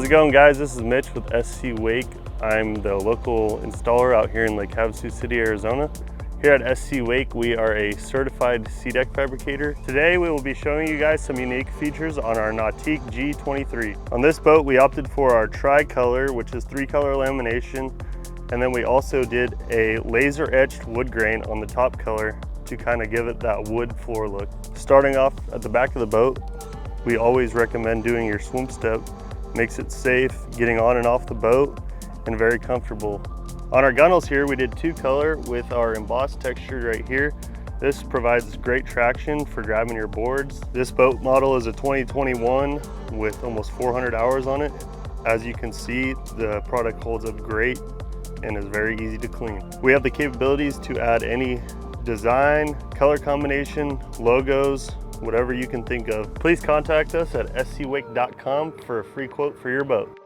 it going, guys? This is Mitch with SC Wake. I'm the local installer out here in Lake Havasu City, Arizona. Here at SC Wake, we are a certified SeaDek fabricator. Today, we will be showing you guys some unique features on our Nautique G23. On this boat, we opted for our tri-color, which is 3-color lamination. And then we also did a laser etched wood grain on the top color to kind of give it that wood floor look. Starting off at the back of the boat, we always recommend doing your swim step. Makes it safe getting on and off the boat and very comfortable. On our gunnels here, we did 2-color with our embossed texture right here. This provides great traction for grabbing your boards. This boat model is a 2021 with almost 400 hours on it. As you can see, the product holds up great and is very easy to clean. We have the capabilities to add any design, color combination, logos, whatever you can think of. Please contact us at scwake.com for a free quote for your boat.